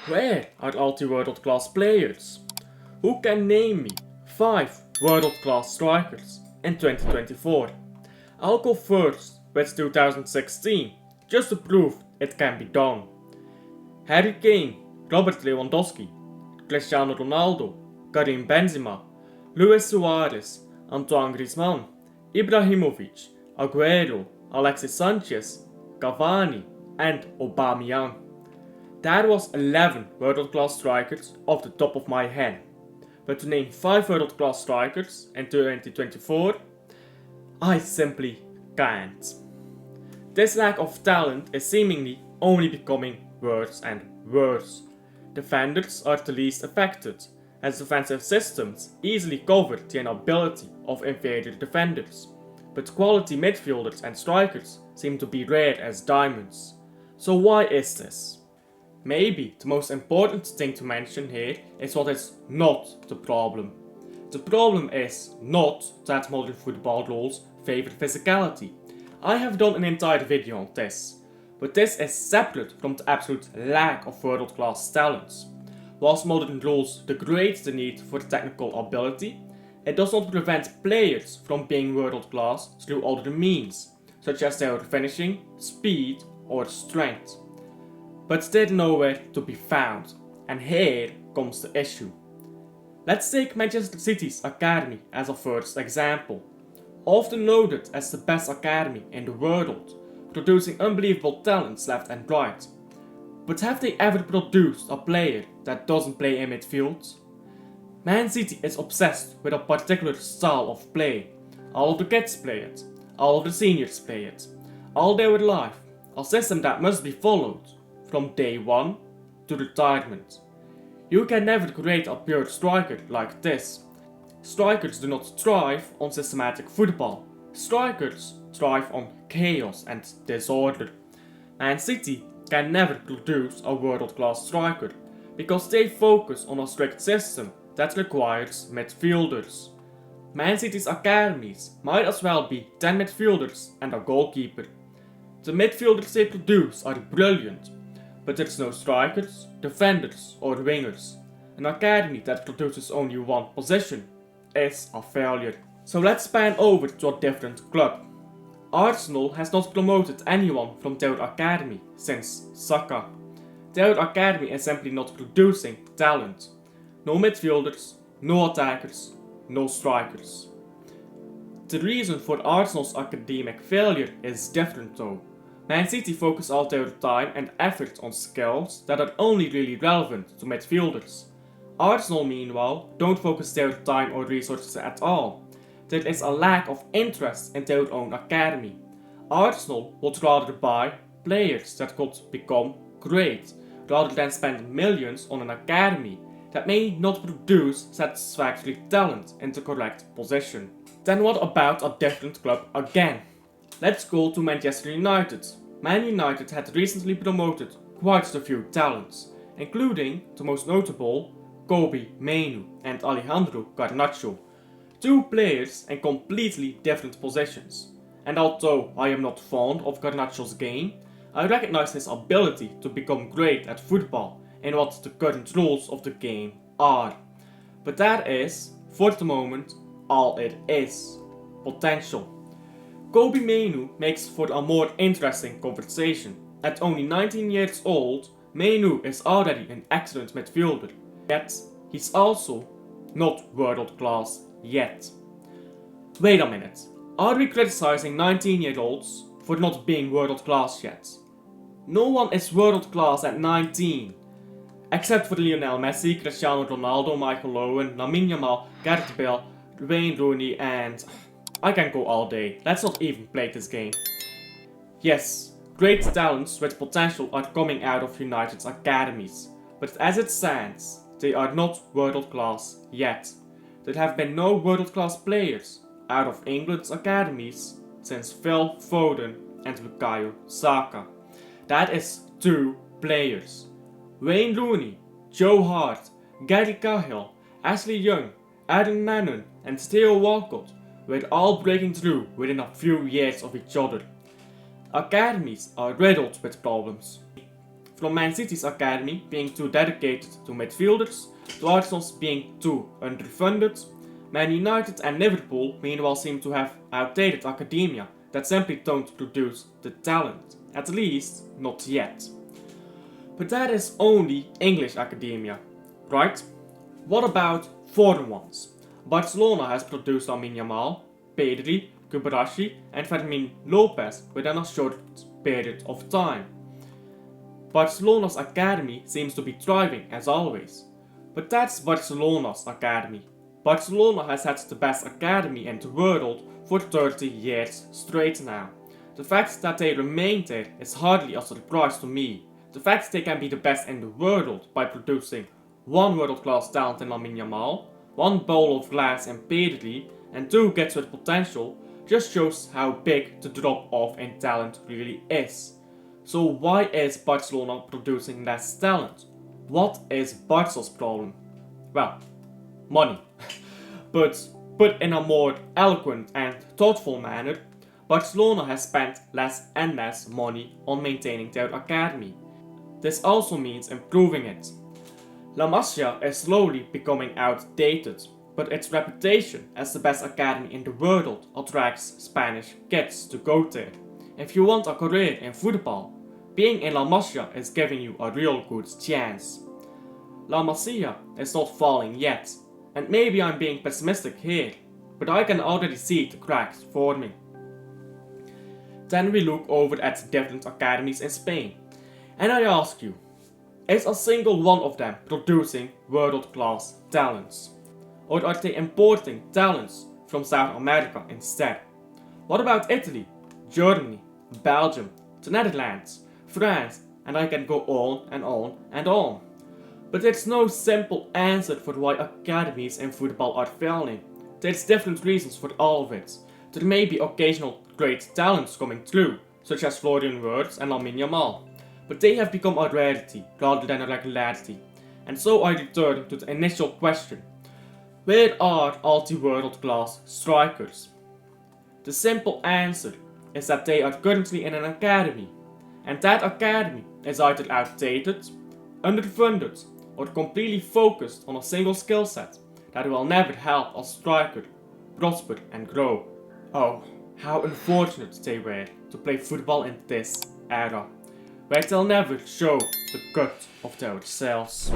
Where are all the world-class players? Who can name me 5 world-class strikers in 2024? I'll go first with 2016, just to prove it can be done. Harry Kane, Robert Lewandowski, Cristiano Ronaldo, Karim Benzema, Luis Suarez, Antoine Griezmann, Ibrahimovic, Aguero, Alexis Sanchez, Cavani, and Aubameyang. That was 11 world-class strikers off the top of my head. But to name 5 world-class strikers in 2024, I simply can't. This lack of talent is seemingly only becoming worse and worse. Defenders are the least affected, as defensive systems easily cover the inability of inferior defenders. But quality midfielders and strikers seem to be rare as diamonds. So why is this? Maybe the most important thing to mention here is what is not the problem. The problem is not that modern football rules favor physicality. I have done an entire video on this, but this is separate from the absolute lack of world-class talents. Whilst modern rules degrade the need for technical ability, it does not prevent players from being world-class through other means, such as their finishing, speed, or strength. But they're nowhere to be found, and here comes the issue. Let's take Manchester City's Academy as a first example. Often noted as the best academy in the world, producing unbelievable talents left and right. But have they ever produced a player that doesn't play in midfield? Man City is obsessed with a particular style of play. All of the kids play it, all of the seniors play it, all their life, a system that must be followed from day one to retirement. You can never create a pure striker like this. Strikers do not thrive on systematic football. Strikers thrive on chaos and disorder. Man City can never produce a world-class striker because they focus on a strict system that requires midfielders. Man City's academies might as well be 10 midfielders and a goalkeeper. The midfielders they produce are brilliant, but there's no strikers, defenders or wingers. An academy that produces only one position is a failure. So let's pan over to a different club. Arsenal has not promoted anyone from their academy since Saka. Their academy is simply not producing talent. No midfielders, no attackers, no strikers. The reason for Arsenal's academic failure is different though. Man City focus all their time and effort on skills that are only really relevant to midfielders. Arsenal meanwhile don't focus their time or resources at all. There is a lack of interest in their own academy. Arsenal would rather buy players that could become great, rather than spend millions on an academy that may not produce satisfactory talent in the correct position. Then what about a different club again? Let's go to Manchester United. Man United had recently promoted quite a few talents, including the most notable Kobbie Mainoo and Alejandro Garnacho, 2 players in completely different positions. And although I am not fond of Garnacho's game, I recognize his ability to become great at football and what the current rules of the game are. But that is, for the moment, all it is. Potential. Kobbie Mainoo makes for a more interesting conversation. At only 19 years old, Mainoo is already an excellent midfielder, yet he's also not world class yet. Wait a minute, are we criticizing 19-year-olds for not being world class yet? No one is world class at 19. Except for Lionel Messi, Cristiano Ronaldo, Michael Owen, Lamine Yamal, Gareth Bale, Wayne Rooney and... I can go all day, let's not even play this game. Yes, great talents with potential are coming out of United's academies, but as it stands, they are not world class yet. There have been no world class players out of England's academies since Phil Foden and Bukayo Saka. That is 2 players. Wayne Rooney, Joe Hart, Gary Cahill, Ashley Young, Aaron Lennon and Theo Walcott were all breaking through within a few years of each other. Academies are riddled with problems. from Man City's academy being too dedicated to midfielders, to Arsenal's being too underfunded. Man United and Liverpool meanwhile seem to have outdated academia that simply don't produce the talent, at least not yet. But that is only English academia, right? What about foreign ones? Barcelona has produced Lamine Yamal, Pedri, Kubarashi and Fermin Lopez within a short period of time. Barcelona's academy seems to be thriving as always. But that's Barcelona's academy. Barcelona has had the best academy in the world for 30 years straight now. The fact that they remain there is hardly a surprise to me. The fact they can be the best in the world by producing one world-class talent in Lamine Yamal, one bowl of glass in Pedri, and two kids with potential just shows how big the drop-off in talent really is. So why is Barcelona producing less talent? What is Barca's problem? Well, money. But put in a more eloquent and thoughtful manner, Barcelona has spent less and less money on maintaining their academy. This also means improving it. La Masia is slowly becoming outdated, but its reputation as the best academy in the world attracts Spanish kids to go there. If you want a career in football, being in La Masia is giving you a real good chance. La Masia is not falling yet, and maybe I'm being pessimistic here, but I can already see the cracks forming. Then we look over at different academies in Spain, and I ask you, is a single one of them producing world-class talents? Or are they importing talents from South America instead? What about Italy, Germany, Belgium, the Netherlands, France, and I can go on and on and on. But there's no simple answer for why academies in football are failing. There's different reasons for all of it. There may be occasional great talents coming through, such as Florian Wirtz and Lamine Yamal, but they have become a rarity rather than a regularity. And so I return to the initial question. Where are all the world-class strikers? The simple answer is that they are currently in an academy, and that academy is either outdated, underfunded, or completely focused on a single skill set that will never help a striker prosper and grow. Oh, how unfortunate they were to play football in this era, where they'll never show the cut of their cells.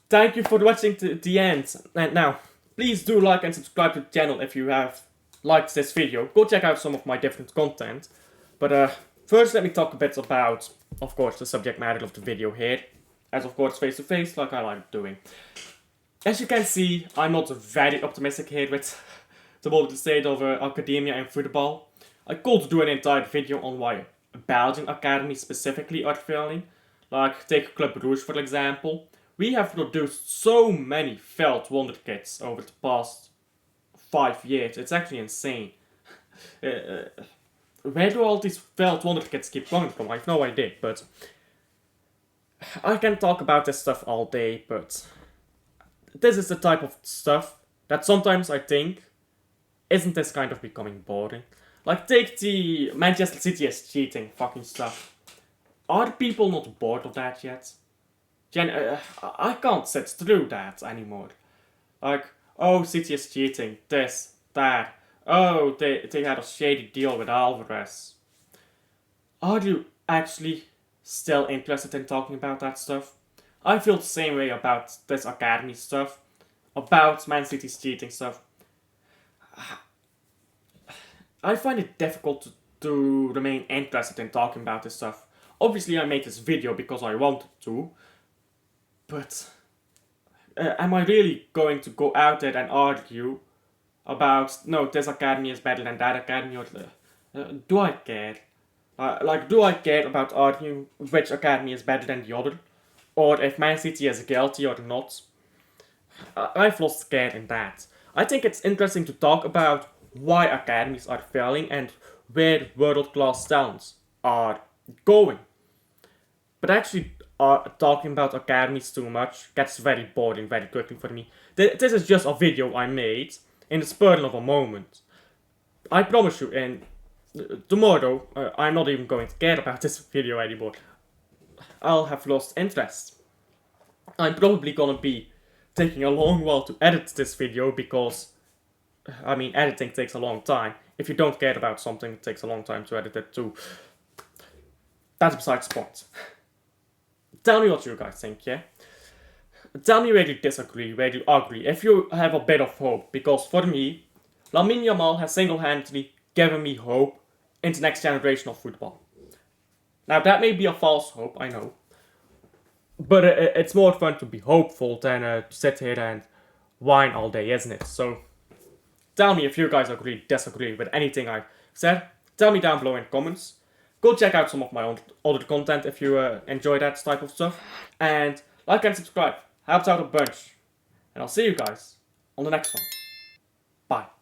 Thank you for watching to the end, and now, please do like and subscribe to the channel if you have liked this video. Go check out some of my different content. But first let me talk a bit about, of course, the subject matter of the video here. As of course face to face, like I like doing. As you can see, I'm not very optimistic here with the world state of academia and football. I could do an entire video on why Belgian academies specifically are failing. Like, take Club Rouge for example. We have produced so many failed wonder kids over the past 5 years. It's actually insane. Where do all these failed wonder kids keep coming from? I have no idea, but I can talk about this stuff all day, but this is the type of stuff that sometimes I think, isn't this kind of becoming boring? Like, take the Manchester City is cheating fucking stuff. Are people not bored of that yet? I can't sit through that anymore. Like, oh, City is cheating, this, that. Oh, they had a shady deal with Alvarez. Are you actually still interested in talking about that stuff? I feel the same way about this academy stuff, about Man City's cheating stuff. I find it difficult to remain interested in talking about this stuff. Obviously I made this video because I wanted to, but am I really going to go out there and argue about, no, this academy is better than that academy, or do I care? Do I care about arguing which academy is better than the other? Or if Man City is guilty or not? I've lost care in that. I think it's interesting to talk about why academies are failing and where world-class talents are going. But actually, talking about academies too much gets very boring very quickly for me. This is just a video I made in the spur of a moment. I promise you, tomorrow, I'm not even going to care about this video anymore. I'll have lost interest. I'm probably gonna be taking a long while to edit this video because, I mean, editing takes a long time. If you don't care about something, it takes a long time to edit it too. That's besides the point. Tell me what you guys think, yeah? Tell me where you disagree, where you agree, if you have a bit of hope, because for me, Lamine Yamal has single-handedly given me hope in the next generation of football. Now that may be a false hope, I know, but it's more fun to be hopeful than to sit here and whine all day, isn't it? So, tell me if you guys agree, disagree with anything I said. Tell me down below in the comments. Go check out some of my other content if you enjoy that type of stuff. And like and subscribe. Helps out a bunch. And I'll see you guys on the next one. Bye.